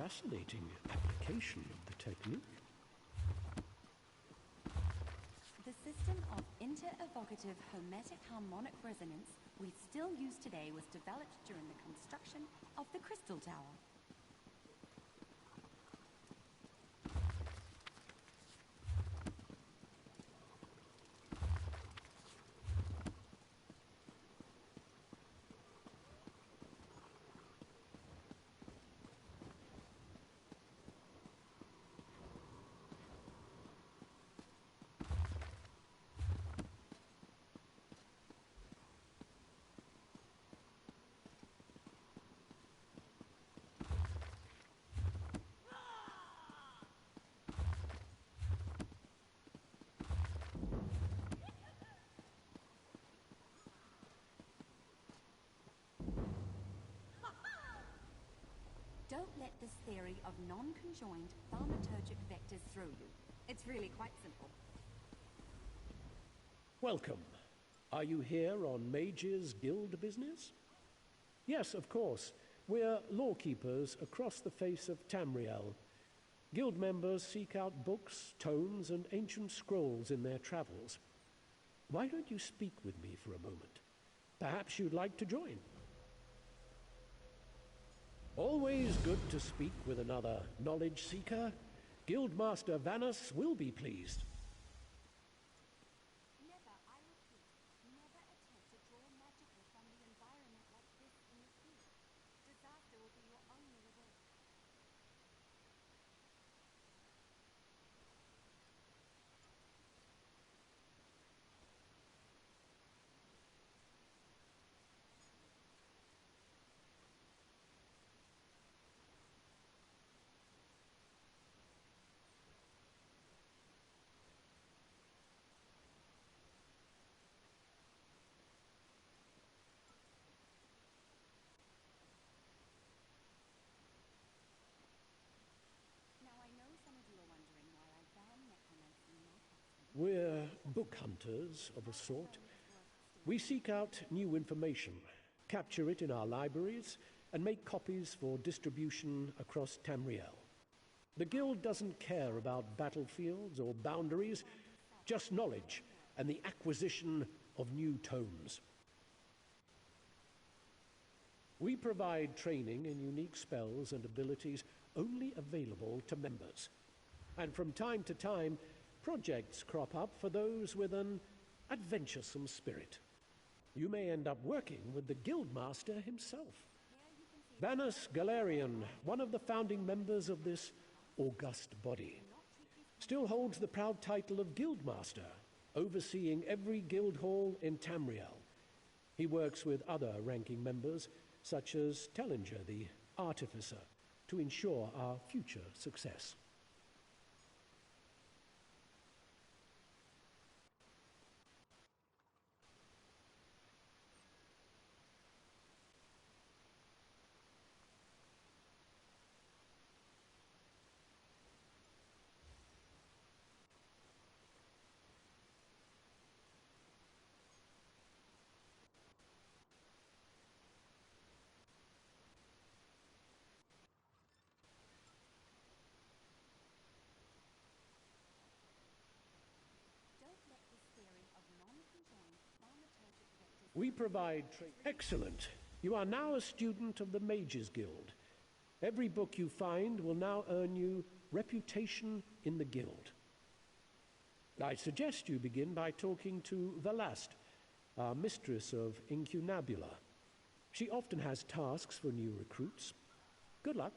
fascinating application of the technique. The system of inter-evocative hermetic harmonic resonance we still use today was developed during the construction of the Crystal Tower. Don't let this theory of non-conjoined thaumaturgic vectors throw you. It's really quite simple. Welcome. Are you here on Mages Guild business? Yes, of course. We're lawkeepers across the face of Tamriel. Guild members seek out books, tomes, and ancient scrolls in their travels. Why don't you speak with me for a moment? Perhaps you'd like to join. Always good to speak with another knowledge seeker. Guildmaster Vanus will be pleased. Never, I repeat, never attempt to draw magically from the environment like this in the field. Disaster will be your only reward. We're book hunters of a sort. We seek out new information, capture it in our libraries, and make copies for distribution across Tamriel. The Guild doesn't care about battlefields or boundaries, just knowledge and the acquisition of new tomes. We provide training in unique spells and abilities only available to members. And from time to time, projects crop up for those with an adventuresome spirit. You may end up working with the Guildmaster himself. Vanus Galarian, one of the founding members of this august body, still holds the proud title of Guildmaster, overseeing every guild hall in Tamriel. He works with other ranking members, such as Tellinger, the Artificer, to ensure our future success. We provide Excellent. You are now a student of the Mages Guild. Every book you find will now earn you reputation in the Guild. I suggest you begin by talking to Velast, our mistress of Incunabula. She often has tasks for new recruits. Good luck.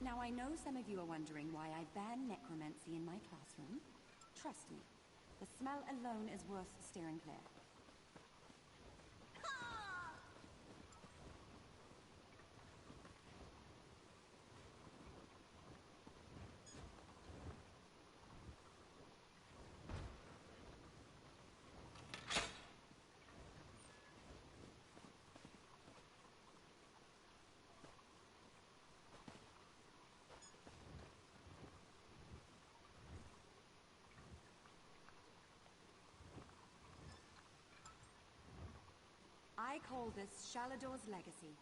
Now, I know some of you are wondering why I ban necromancy in my classroom. Trust me, the smell alone is worth steering clear. I call this Shalador's legacy.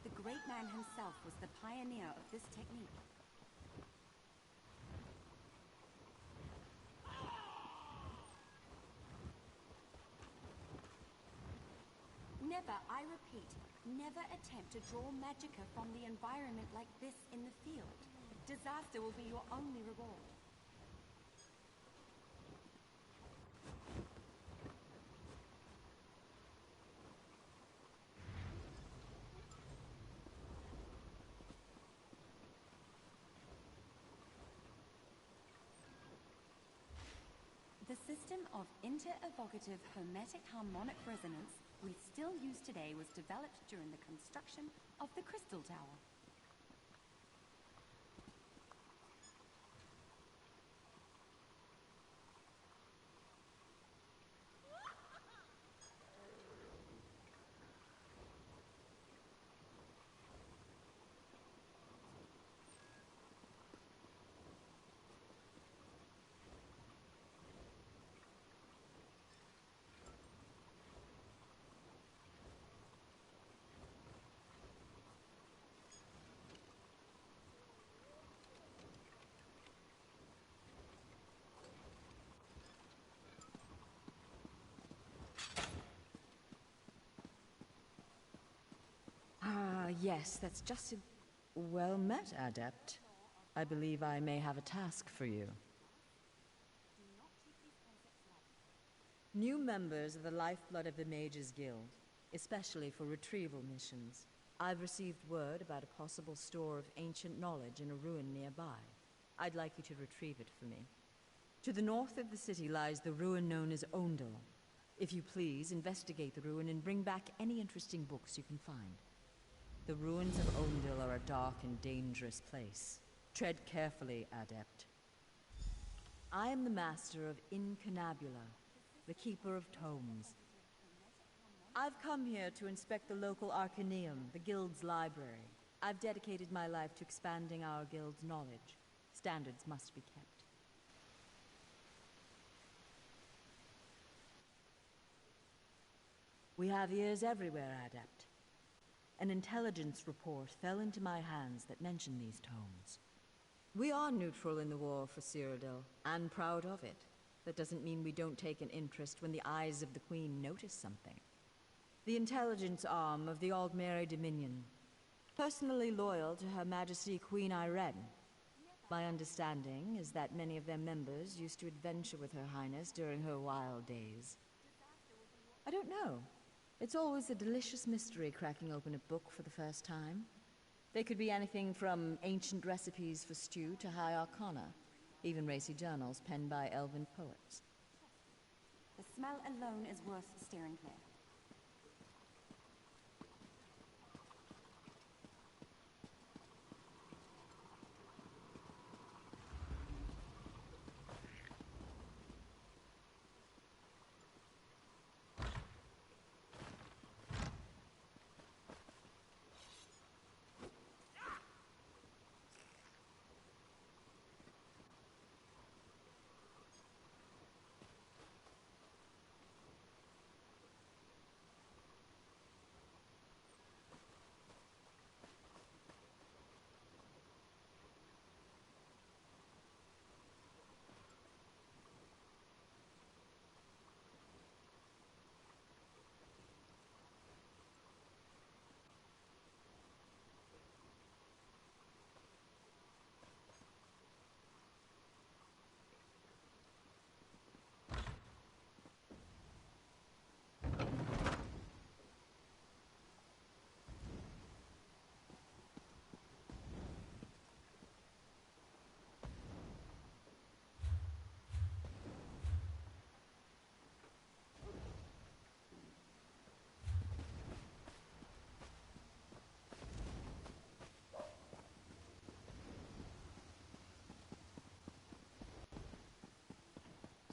The great man himself was the pioneer of this technique. Never, I repeat, never attempt to draw magicka from the environment like this in the field. Disaster will be your only reward. The system of inter-evocative hermetic harmonic resonance we still use today was developed during the construction of the Crystal Tower. Yes, that's just a... Well met, Adept. I believe I may have a task for you. New members of the Lifeblood of the Mages Guild, especially for retrieval missions. I've received word about a possible store of ancient knowledge in a ruin nearby. I'd like you to retrieve it for me. To the north of the city lies the ruin known as Ondel. If you please, investigate the ruin and bring back any interesting books you can find. The ruins of Ondel are a dark and dangerous place. Tread carefully, Adept. I am the master of Incunabula, the keeper of tomes. I've come here to inspect the local Arcaneum, the guild's library. I've dedicated my life to expanding our guild's knowledge. Standards must be kept. We have ears everywhere, Adept. An intelligence report fell into my hands that mentioned these tomes. We are neutral in the war for Cyrodiil, and proud of it. That doesn't mean we don't take an interest when the eyes of the Queen notice something. The intelligence arm of the Aldmeri Dominion, personally loyal to Her Majesty Queen Irene. My understanding is that many of their members used to adventure with Her Highness during her wild days. I don't know. It's always a delicious mystery cracking open a book for the first time. They could be anything from ancient recipes for stew to high arcana, even racy journals penned by elven poets. The smell alone is worth steering clear.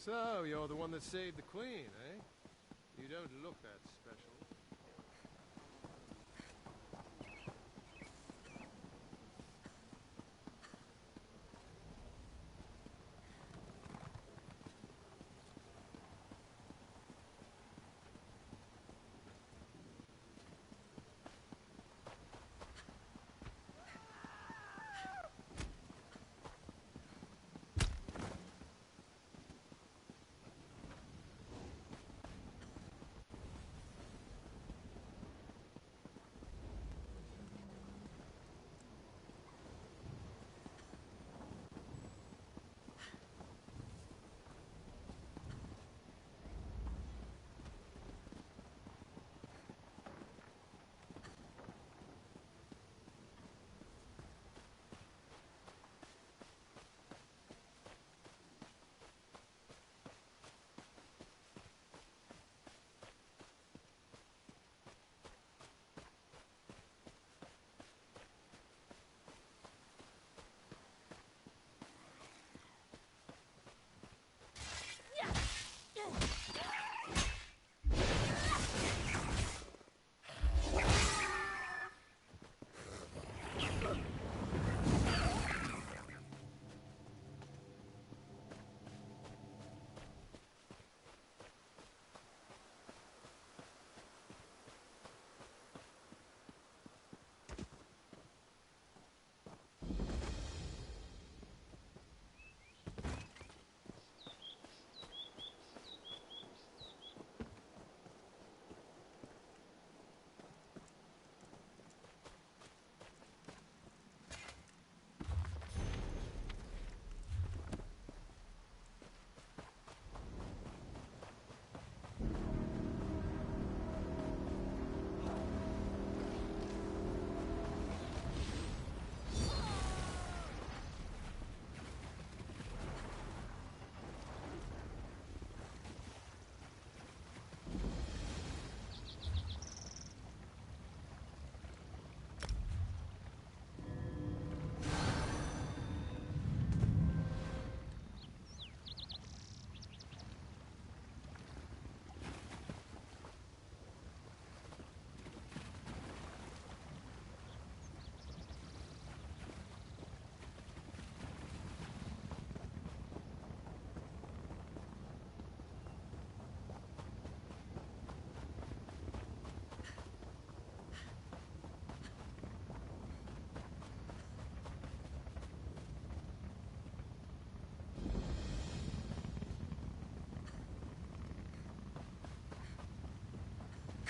So, you're the one that saved the Queen, eh? You don't look that special.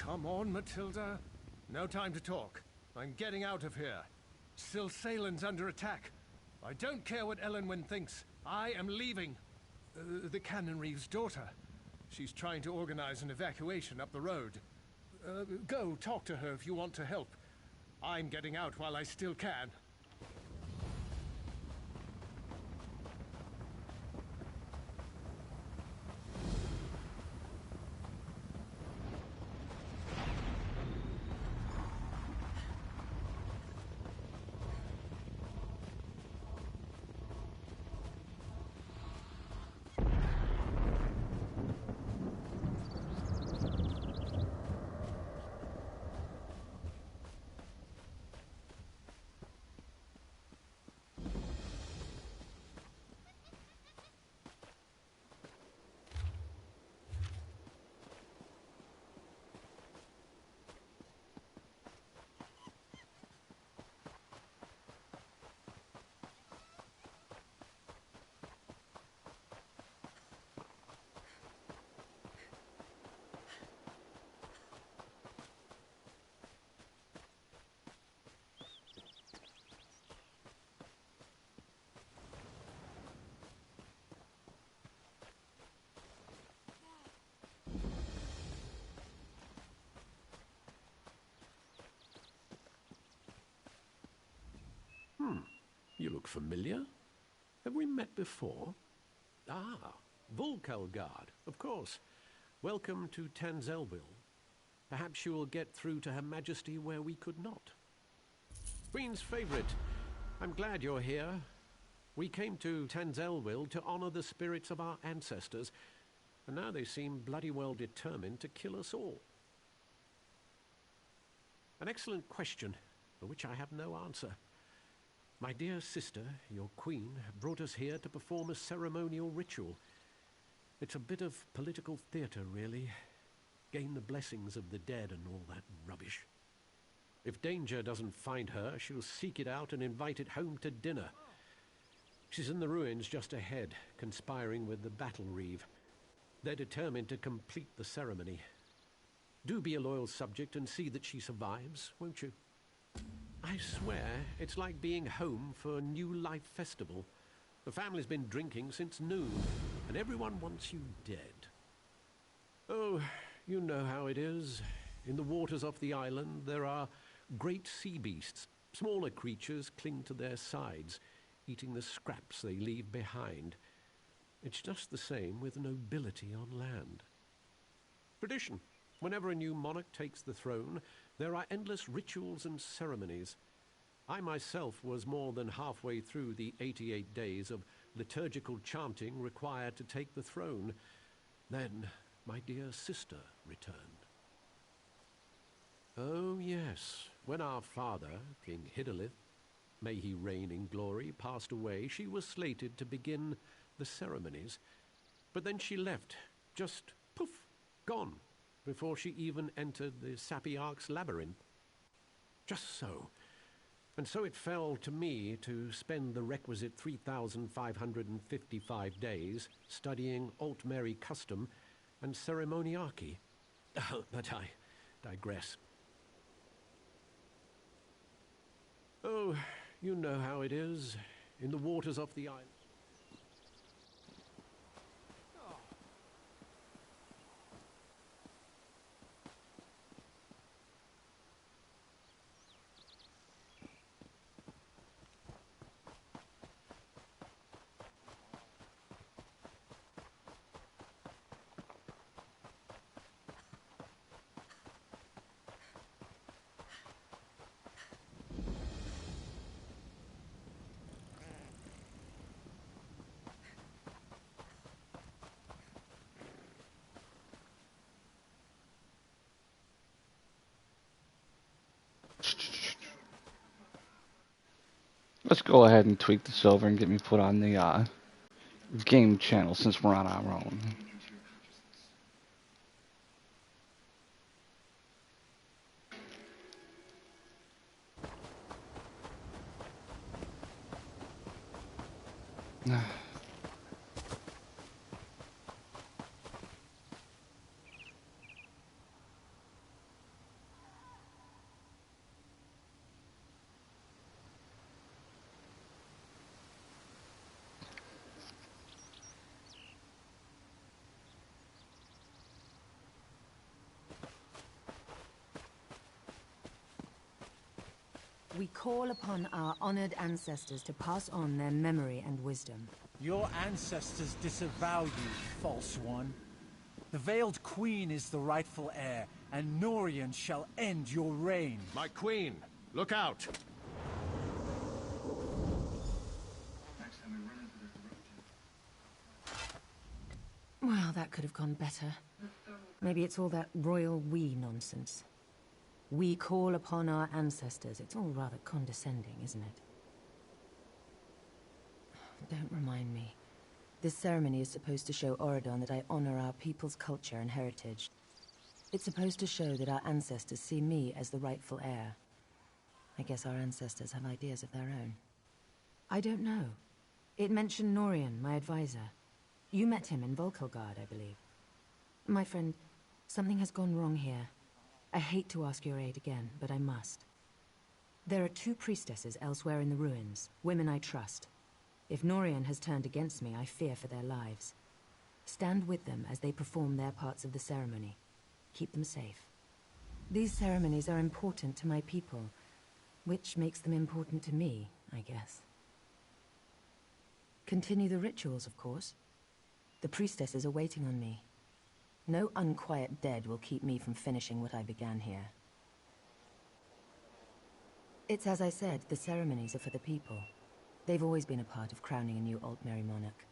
Come on, Matilda. No time to talk. I'm getting out of here. Silsalen's under attack. I don't care what Elenwen thinks. I am leaving. The Canonry's daughter. She's trying to organize an evacuation up the road. Go talk to her if you want to help. I'm getting out while I still can. You look familiar. Have we met before? Ah, Volkelgard, of course. Welcome to Tanzelville. Perhaps you will get through to Her Majesty where we could not. Queen's favorite. I'm glad you're here. We came to Tanzelville to honor the spirits of our ancestors, and now they seem bloody well determined to kill us all. An excellent question, for which I have no answer. My dear sister, your queen, brought us here to perform a ceremonial ritual. It's a bit of political theater, really. Gain the blessings of the dead and all that rubbish. If danger doesn't find her, she'll seek it out and invite it home to dinner. She's in the ruins just ahead, conspiring with the battle reeve. They're determined to complete the ceremony. Do be a loyal subject and see that she survives, won't you? I swear, it's like being home for a New Life festival. The family's been drinking since noon, and everyone wants you dead. Oh, you know how it is. In the waters off the island, there are great sea beasts. Smaller creatures cling to their sides, eating the scraps they leave behind. It's just the same with nobility on land. Tradition. Whenever a new monarch takes the throne, there are endless rituals and ceremonies. I myself was more than halfway through the 88 days of liturgical chanting required to take the throne. Then my dear sister returned. Oh yes, when our father, King Hidalith, may he reign in glory, passed away, she was slated to begin the ceremonies. But then she left, just poof, gone, before she even entered the Sapiarch's labyrinth. Just so. And so it fell to me to spend the requisite 3,555 days studying Altmeri custom and ceremoniarchy. But I digress. Oh, you know how it is, in the waters off the island. Let's go ahead and tweak this over and get me put on the game channel since we're on our own. We call upon our honored ancestors to pass on their memory and wisdom. Your ancestors disavow you, false one. The Veiled Queen is the rightful heir, and Norian shall end your reign. My queen, look out! Well, that could have gone better. Maybe it's all that royal we nonsense. We call upon our ancestors. It's all rather condescending, isn't it? Don't remind me. This ceremony is supposed to show Oridon that I honor our people's culture and heritage. It's supposed to show that our ancestors see me as the rightful heir. I guess our ancestors have ideas of their own. I don't know. It mentioned Norian, my advisor. You met him in Volkelgard, I believe. My friend, something has gone wrong here. I hate to ask your aid again, but I must. There are 2 priestesses elsewhere in the ruins, women I trust. If Norian has turned against me, I fear for their lives. Stand with them as they perform their parts of the ceremony. Keep them safe. These ceremonies are important to my people, which makes them important to me, I guess. Continue the rituals, of course. The priestesses are waiting on me. No unquiet dead will keep me from finishing what I began here. It's as I said, the ceremonies are for the people. They've always been a part of crowning a new Altmeri monarch.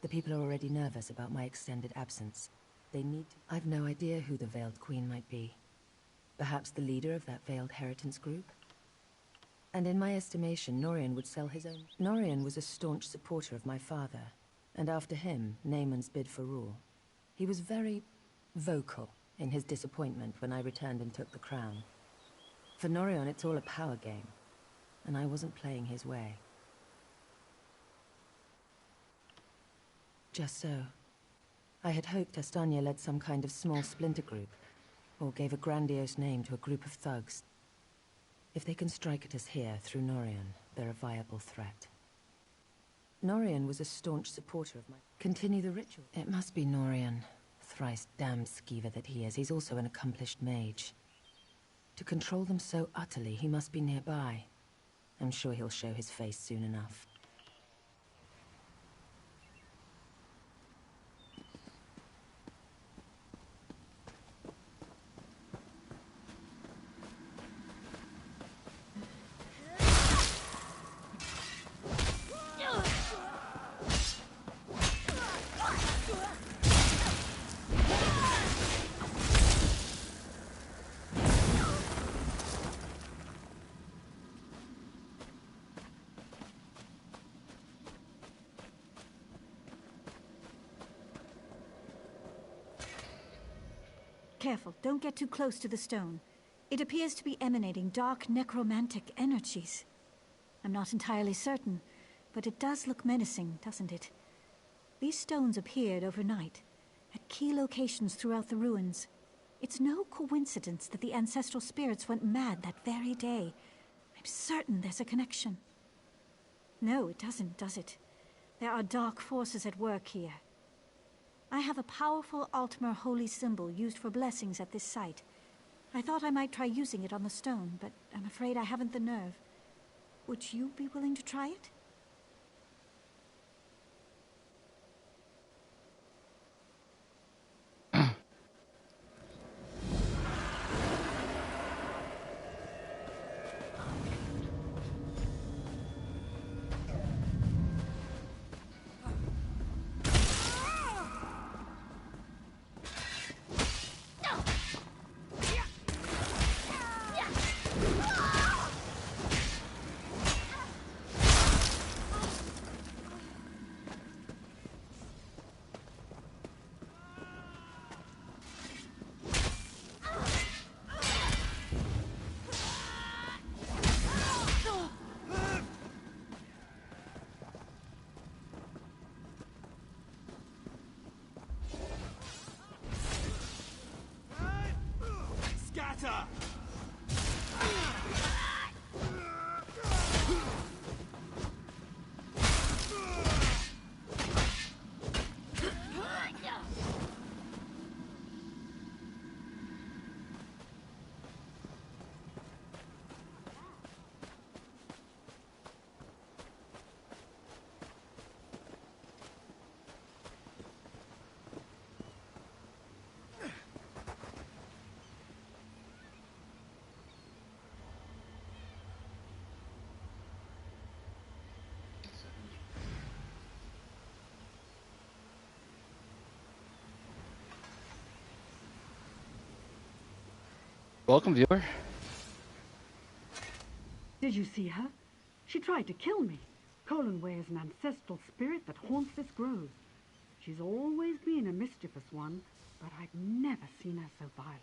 The people are already nervous about my extended absence. They need... I've no idea who the Veiled Queen might be. Perhaps the leader of that Veiled Heritance group? And in my estimation, Norian would sell his own... Norian was a staunch supporter of my father, and after him, Naaman's bid for rule. He was very vocal in his disappointment when I returned and took the crown. For Norian, it's all a power game, and I wasn't playing his way. Just so. I had hoped Astanya led some kind of small splinter group, or gave a grandiose name to a group of thugs. If they can strike at us here through Norian, they're a viable threat. Norian was a staunch supporter of my... Continue the ritual. It must be Norian. Thrice damned skeever that he is. He's also an accomplished mage. To control them so utterly, he must be nearby. I'm sure he'll show his face soon enough. Careful, don't get too close to the stone. It appears to be emanating dark necromantic energies. I'm not entirely certain, but it does look menacing, doesn't it? These stones appeared overnight, at key locations throughout the ruins. It's no coincidence that the ancestral spirits went mad that very day. I'm certain there's a connection. No, it doesn't, does it? There are dark forces at work here. I have a powerful Altmer holy symbol used for blessings at this site. I thought I might try using it on the stone, but I'm afraid I haven't the nerve. Would you be willing to try it? Welcome, viewer. Did you see her? She tried to kill me. Colonway is an ancestral spirit that haunts this grove. She's always been a mischievous one, but I've never seen her so violent.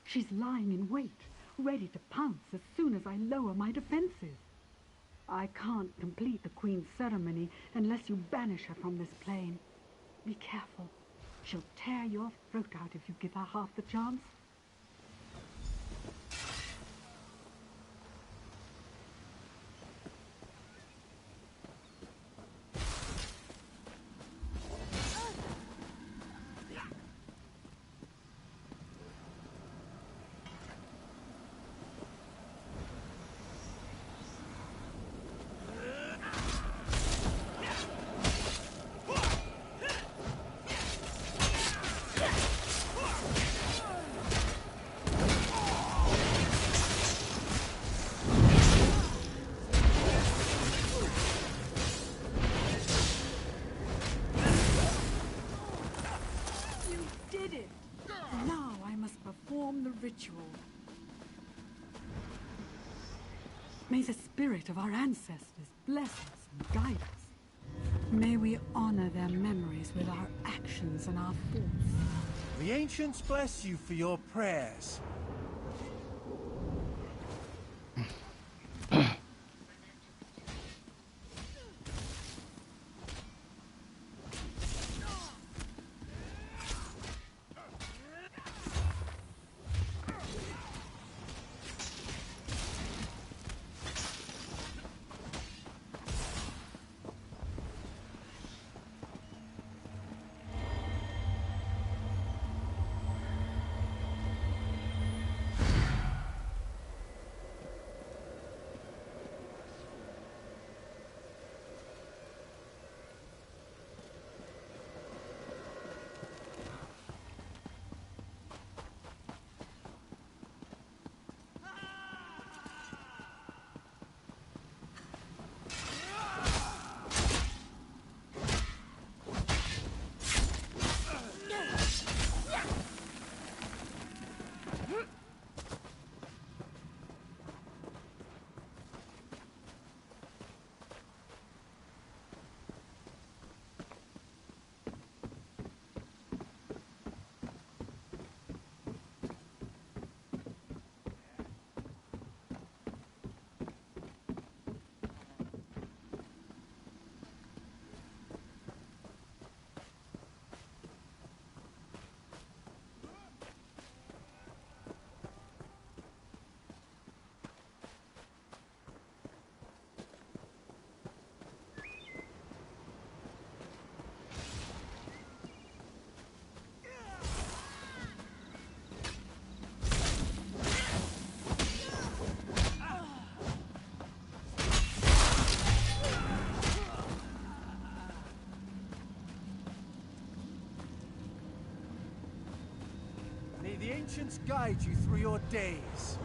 She's lying in wait, ready to pounce as soon as I lower my defenses. I can't complete the Queen's ceremony unless you banish her from this plane. Be careful. She'll tear your throat out if you give her half the chance. Ritual. May the spirit of our ancestors bless us and guide us. May we honor their memories with our actions and our thoughts. The ancients bless you for your prayers. May the ancients guide you through your days.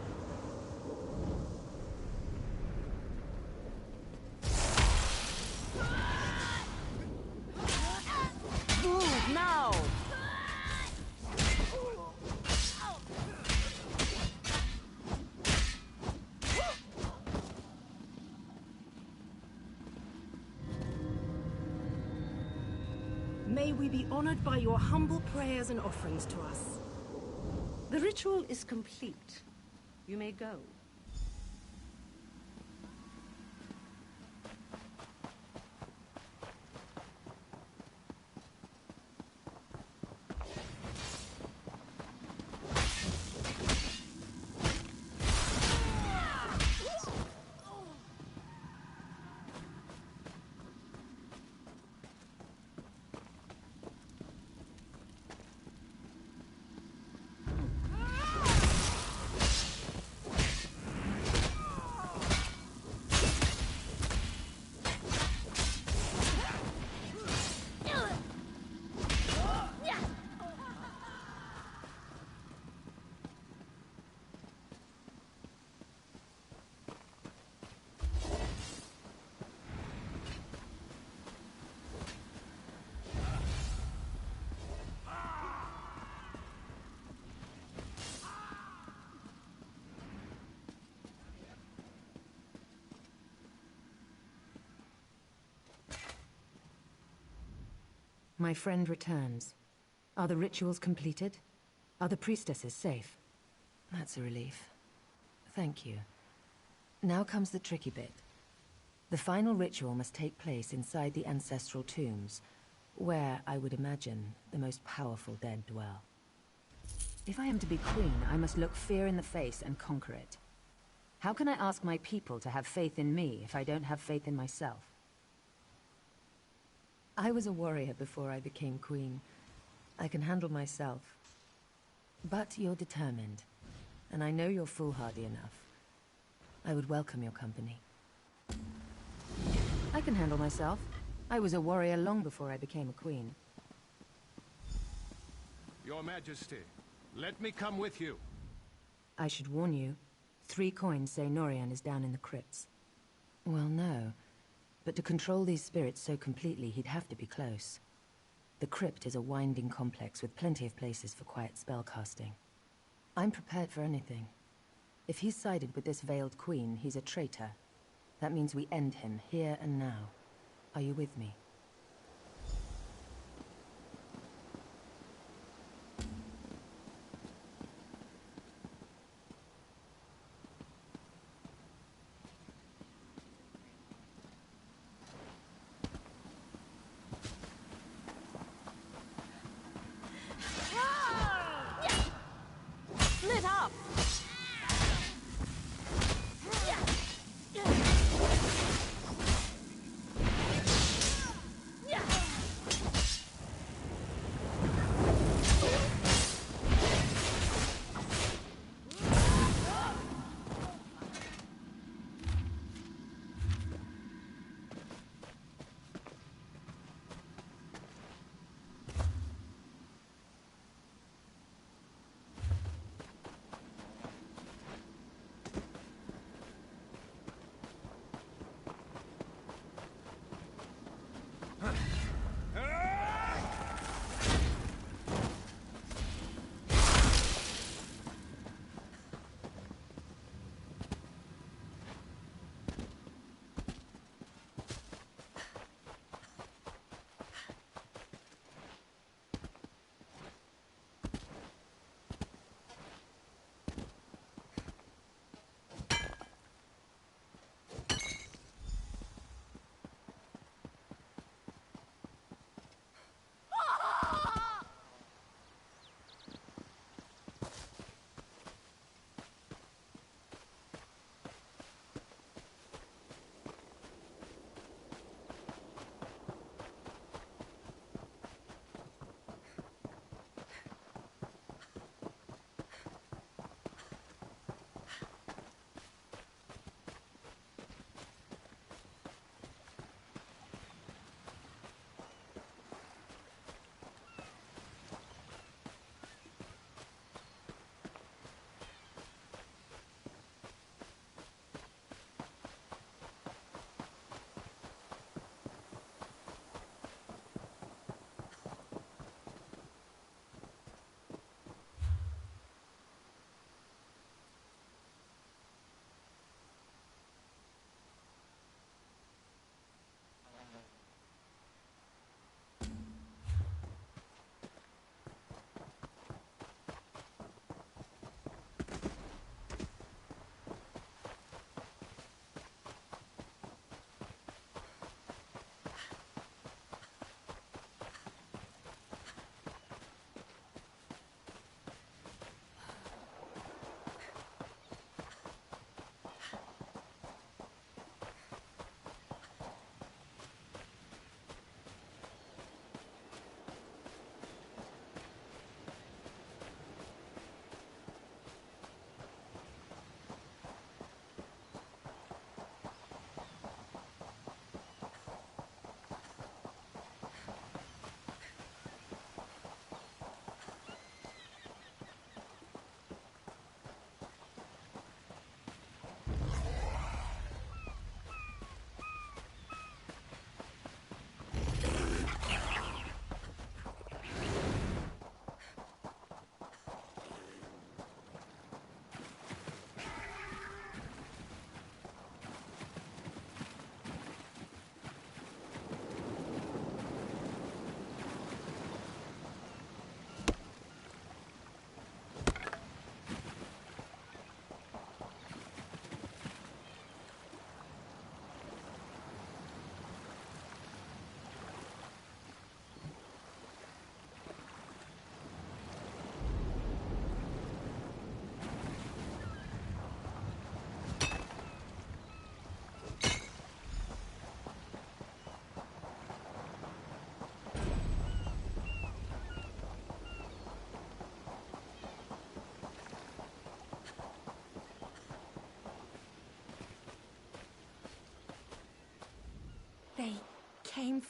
Move now! May we be honored by your humble prayers and offerings to us. The ritual is complete. You may go. My friend returns. Are the rituals completed? Are the priestesses safe? That's a relief. Thank you. Now comes the tricky bit. The final ritual must take place inside the ancestral tombs, where, I would imagine, the most powerful dead dwell. If I am to be queen, I must look fear in the face and conquer it. How can I ask my people to have faith in me if I don't have faith in myself? I was a warrior before I became queen. I can handle myself. But you're determined, and I know you're foolhardy enough. I would welcome your company. I can handle myself. I was a warrior long before I became a queen. Your Majesty, let me come with you. I should warn you. 3 coins say Norian is down in the crypts. Well, no. But to control these spirits so completely, he'd have to be close. The crypt is a winding complex with plenty of places for quiet spellcasting. I'm prepared for anything. If he's sided with this veiled queen, he's a traitor. That means we end him here and now. Are you with me? Split up!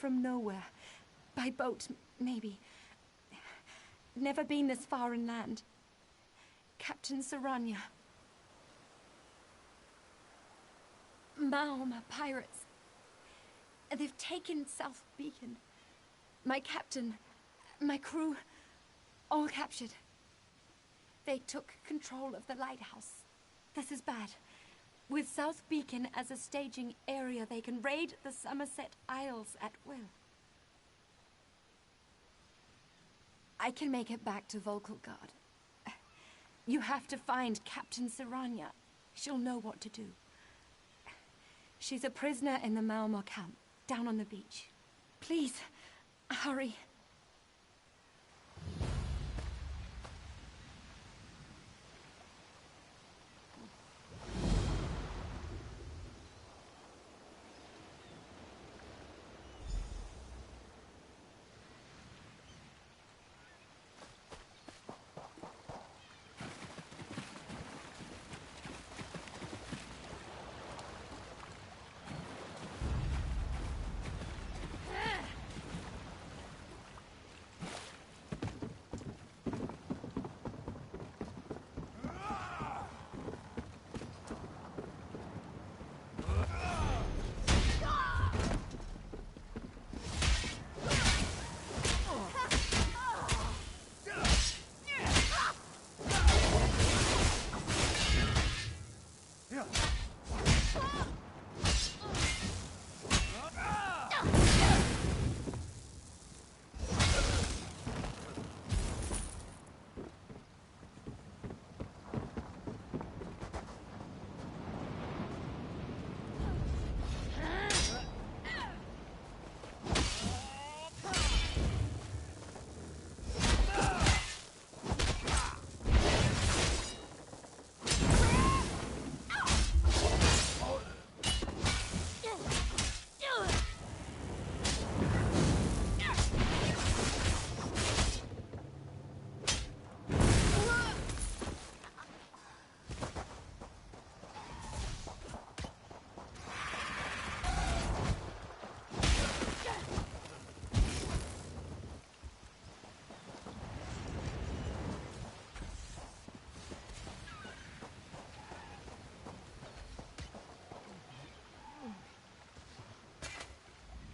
from nowhere. By boat, maybe. Never been this far inland. Captain Saranya. Maoma pirates. They've taken South Beacon. My captain, my crew, all captured. They took control of the lighthouse. This is bad. With South Beacon as a staging area, they can raid the Somerset Isles at will. I can make it back to Volkelgard. You have to find Captain Saranya. She'll know what to do. She's a prisoner in the Maoma camp, down on the beach. Please, hurry.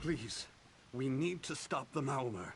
Please, we need to stop the Malmer.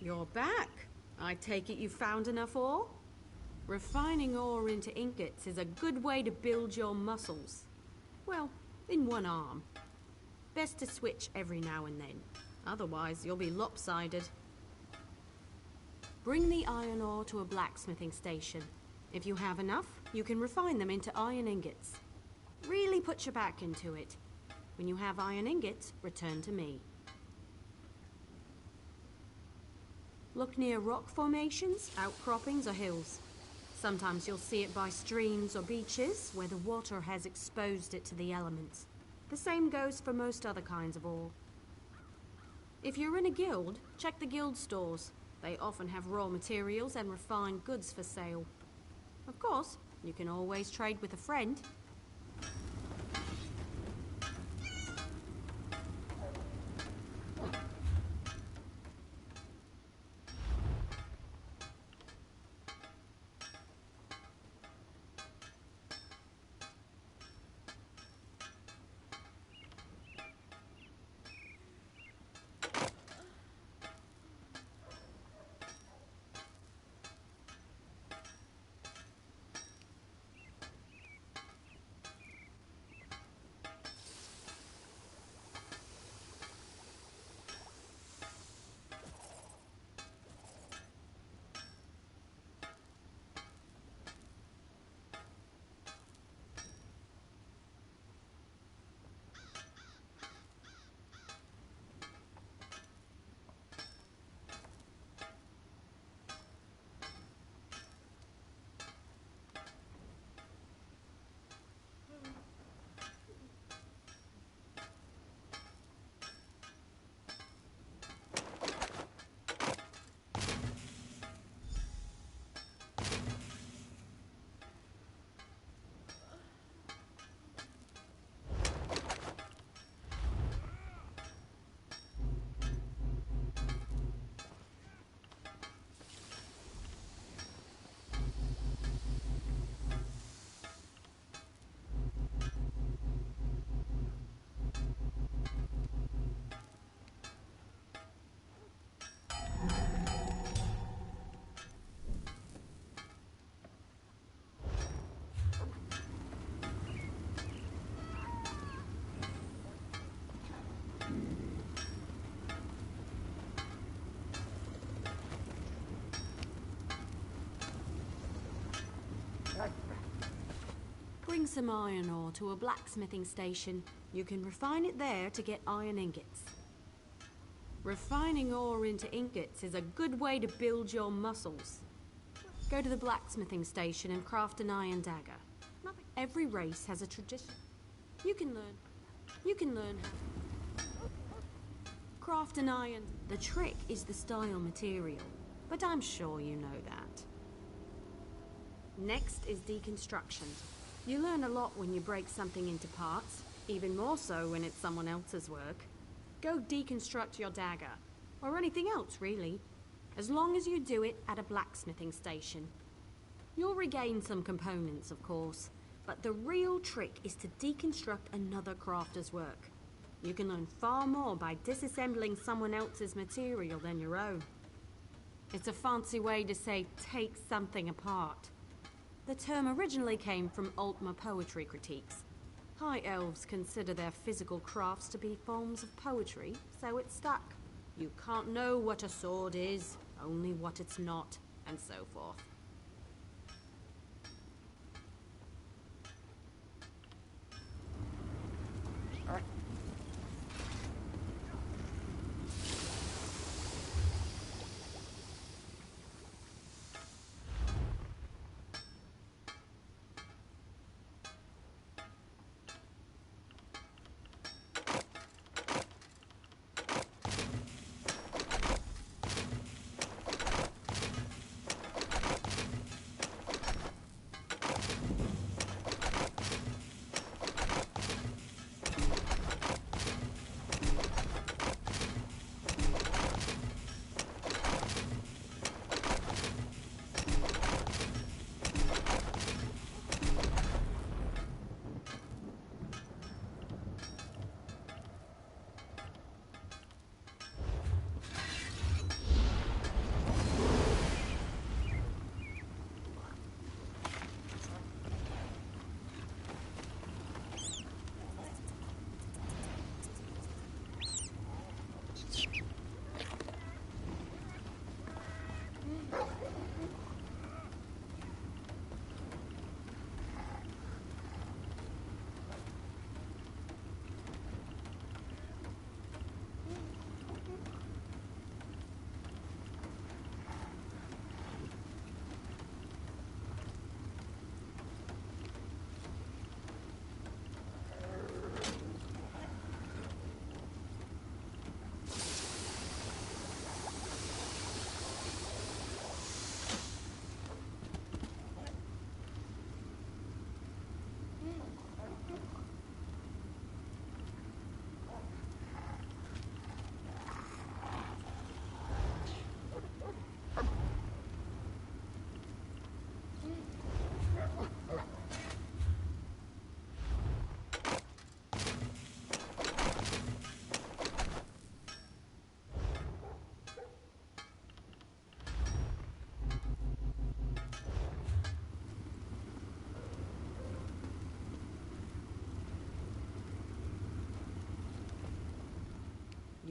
You're back. I take it you found enough ore? Refining ore into ingots is a good way to build your muscles. Well, in one arm. Best to switch every now and then. Otherwise, you'll be lopsided. Bring the iron ore to a blacksmithing station. If you have enough, you can refine them into iron ingots. Really put your back into it. When you have iron ingots, return to me. Look near rock formations, outcroppings, or hills. Sometimes you'll see it by streams or beaches where the water has exposed it to the elements. The same goes for most other kinds of ore. If you're in a guild, check the guild stores. They often have raw materials and refined goods for sale. Of course, you can always trade with a friend. Bring some iron ore to a blacksmithing station. You can refine it there to get iron ingots. Refining ore into ingots is a good way to build your muscles. Go to the blacksmithing station and craft an iron dagger. Every race has a tradition. You can learn how. Craft an iron. The trick is the style material, but I'm sure you know that. Next is deconstruction. You learn a lot when you break something into parts, even more so when it's someone else's work. Go deconstruct your dagger, or anything else really, as long as you do it at a blacksmithing station. You'll regain some components, of course, but the real trick is to deconstruct another crafter's work. You can learn far more by disassembling someone else's material than your own. It's a fancy way to say take something apart. The term originally came from Altmer poetry critiques. High elves consider their physical crafts to be forms of poetry, so it stuck. You can't know what a sword is, only what it's not, and so forth.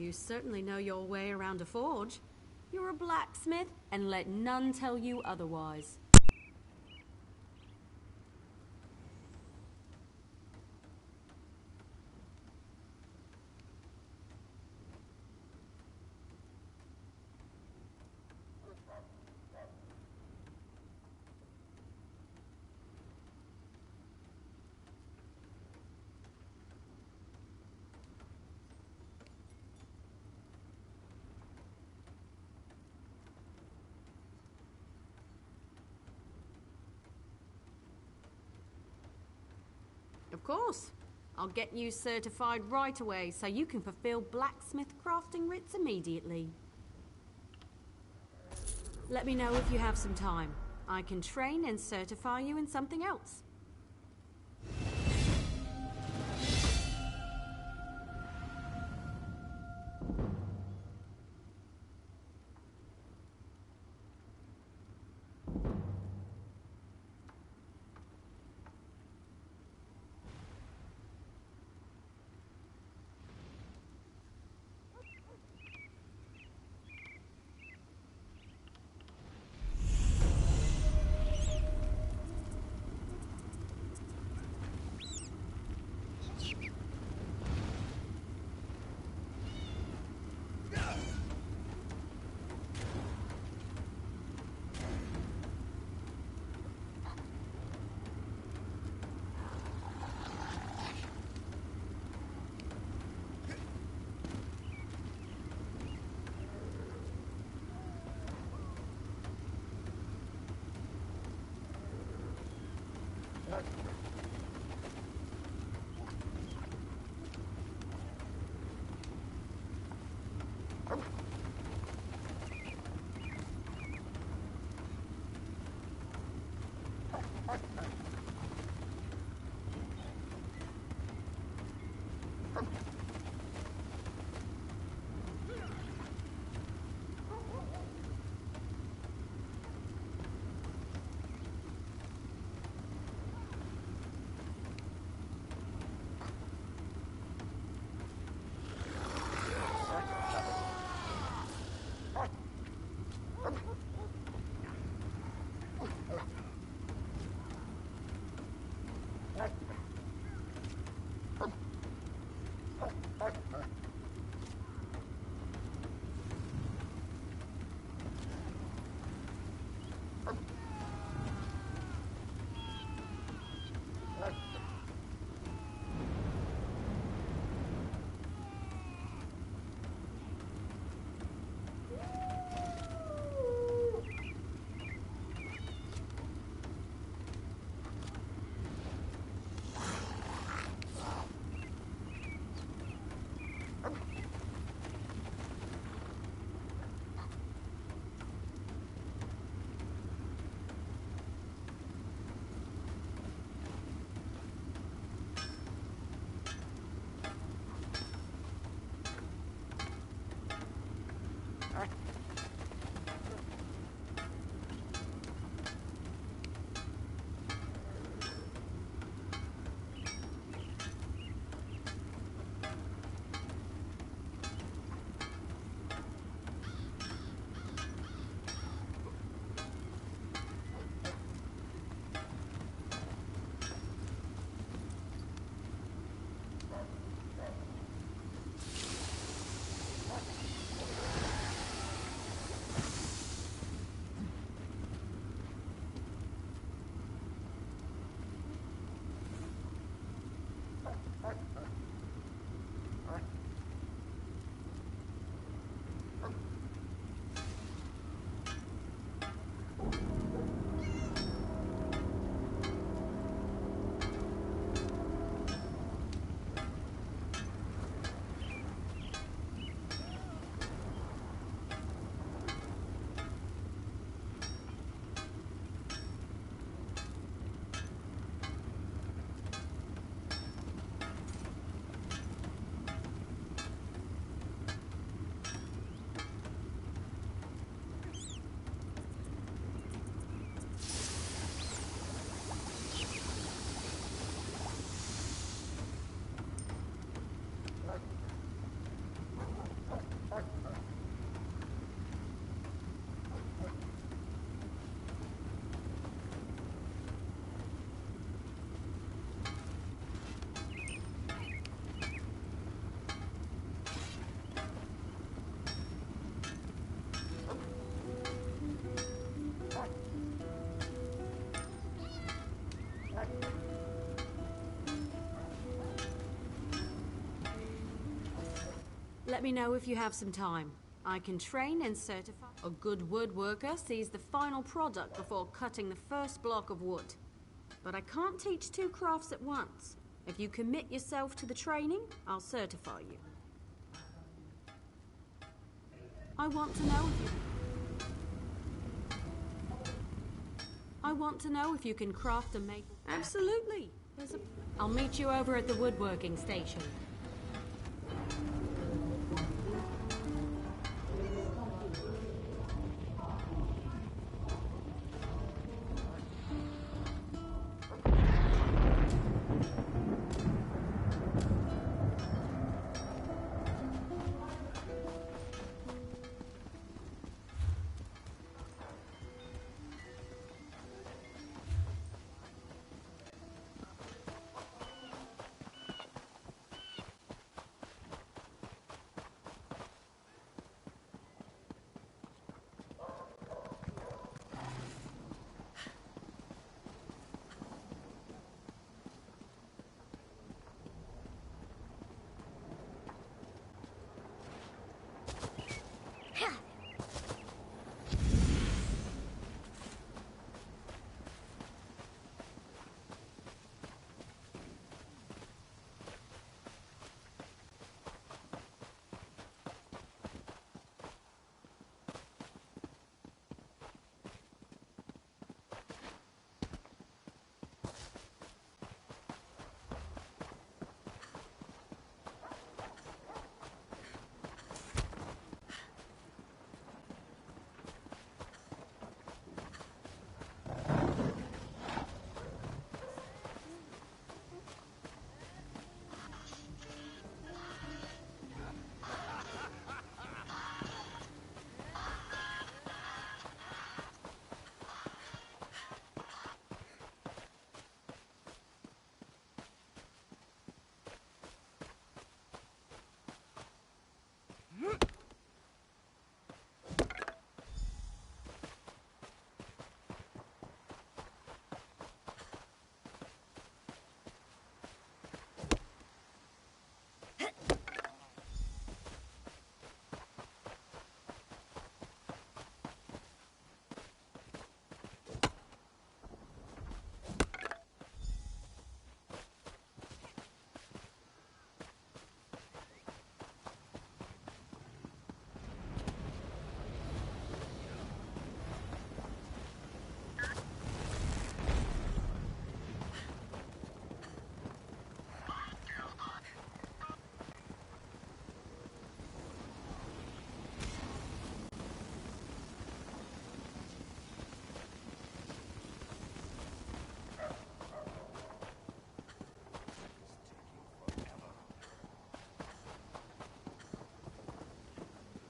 You certainly know your way around a forge. You're a blacksmith, and let none tell you otherwise. Of course. I'll get you certified right away so you can fulfill blacksmith crafting writs immediately. Let me know if you have some time. I can train and certify you in something else. Let me know if you have some time. I can train and certify. A good woodworker sees the final product before cutting the first block of wood. But I can't teach two crafts at once. If you commit yourself to the training, I'll certify you. I want to know if you can craft a maple. Absolutely. I'll meet you over at the woodworking station.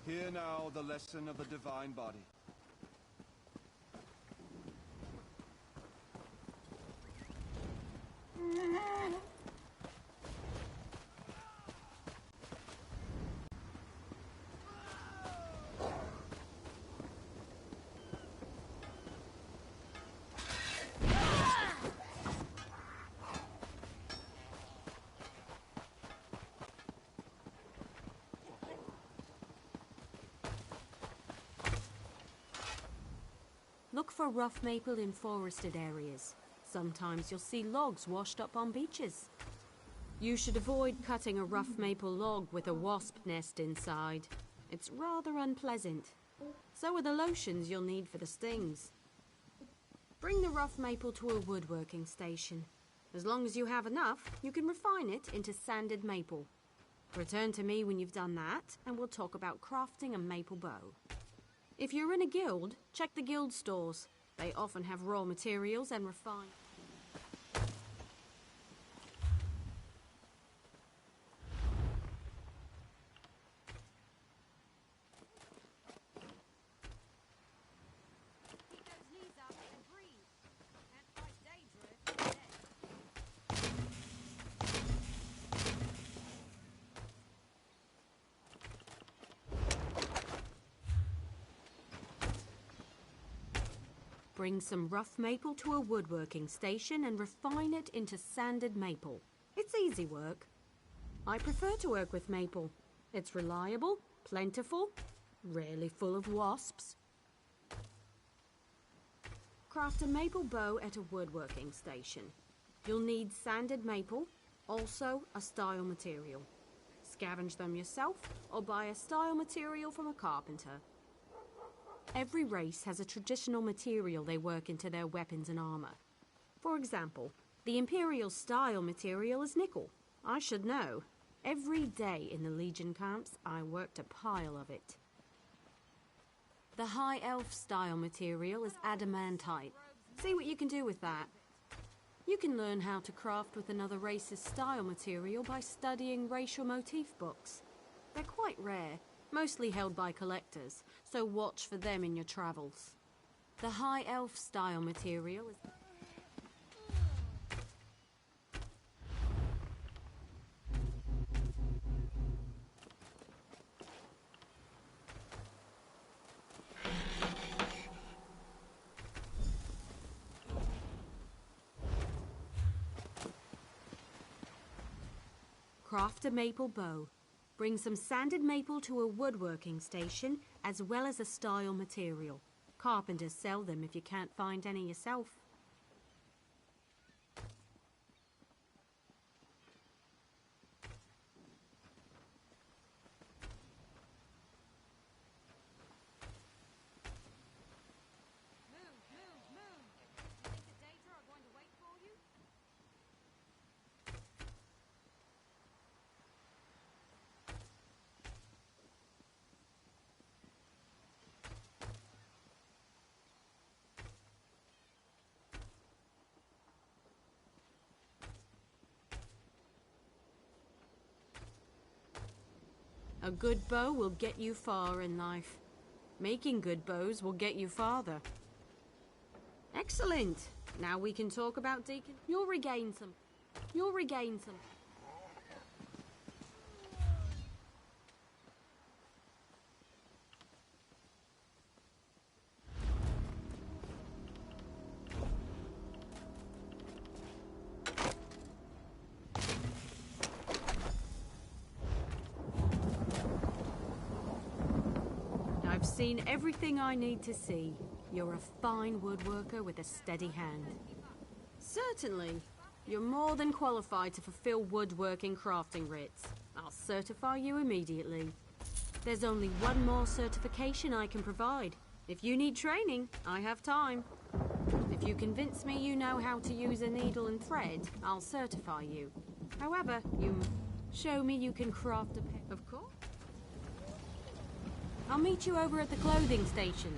Hear now the lesson of the divine body. Look for rough maple in forested areas. Sometimes you'll see logs washed up on beaches. You should avoid cutting a rough maple log with a wasp nest inside. It's rather unpleasant. So are the lotions you'll need for the stings. Bring the rough maple to a woodworking station. As long as you have enough, you can refine it into sanded maple. Return to me when you've done that, and we'll talk about crafting a maple bow. If you're in a guild, check the guild stores. They often have raw materials and refine. Bring some rough maple to a woodworking station and refine it into sanded maple. It's easy work. I prefer to work with maple. It's reliable, plentiful, rarely full of wasps. Craft a maple bow at a woodworking station. You'll need sanded maple, also a style material. Scavenge them yourself or buy a style material from a carpenter. Every race has a traditional material they work into their weapons and armor. For example, the Imperial style material is nickel. I should know. Every day in the Legion camps, I worked a pile of it. The High Elf style material is adamantite. See what you can do with that. You can learn how to craft with another race's style material by studying racial motif books. They're quite rare, mostly held by collectors, so watch for them in your travels. The High Elf style material is... Craft a maple bow. Bring some sanded maple to a woodworking station, as well as a style material. Carpenters sell them if you can't find any yourself. A good bow will get you far in life. Making good bows will get you farther. Excellent! Now we can talk about Deacon. You'll regain some. I've seen everything I need to see. You're a fine woodworker with a steady hand. Certainly. You're more than qualified to fulfill woodworking crafting writs. I'll certify you immediately. There's only one more certification I can provide. If you need training, I have time. If you convince me you know how to use a needle and thread, I'll certify you. However, you show me you can craft a pair. Of course. I'll meet you over at the clothing station.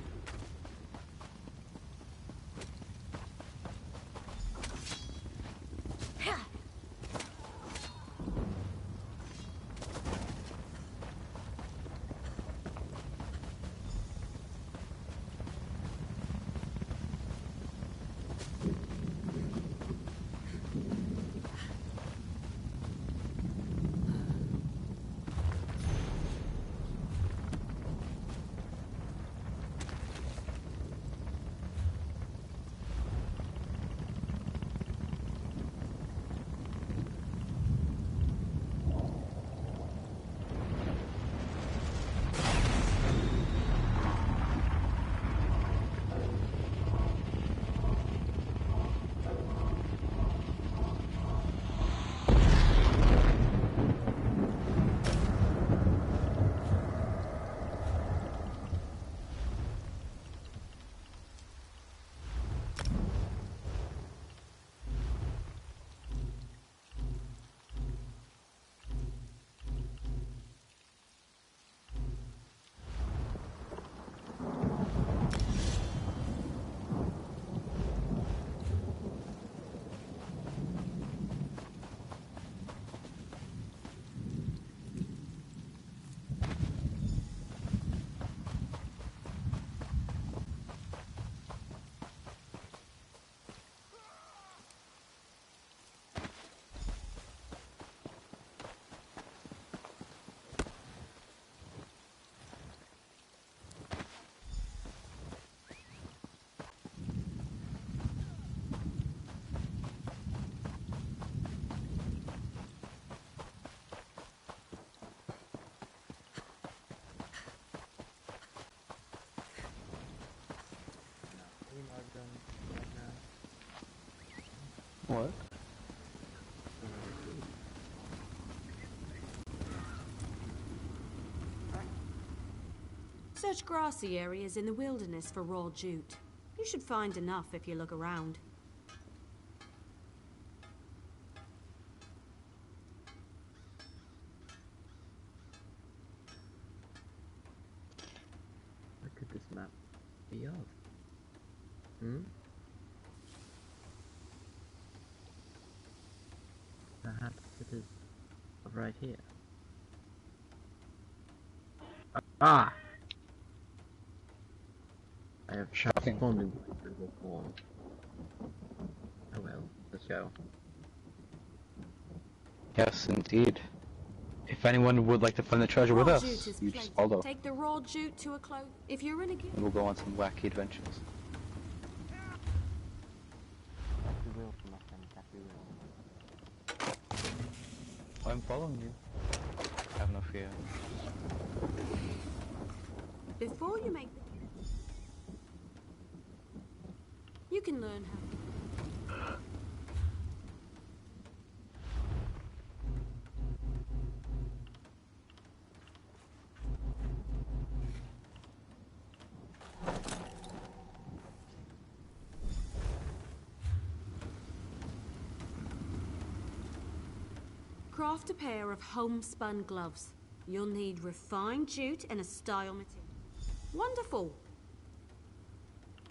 What? Search grassy areas in the wilderness for raw jute. You should find enough if you look around. What could this map be of? Perhaps it is right here. Ah! I have Shocking. formed in physical form. Oh well, let's go. Yes, indeed. If anyone would like to find the treasure with Raw us, jute is you plenty. just follow. Take the raw jute to a close. If you're in a guild, And we'll go on some wacky adventures. Happy will, my friend, happy will. I'm following you. Have no fear. before you make the... You can learn how. Craft a pair of homespun gloves. You'll need refined jute and a style material. Wonderful!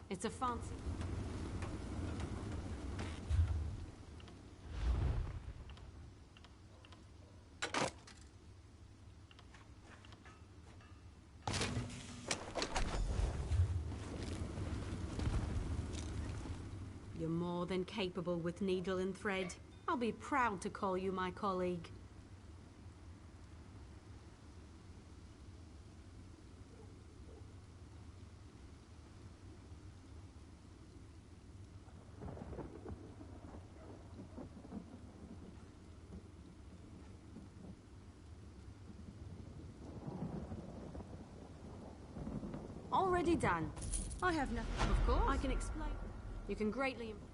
It's a fancy... You're more than capable with needle and thread. I'll be proud to call you my colleague. Already done. I have nothing. Of course. I can explain. You can greatly improve.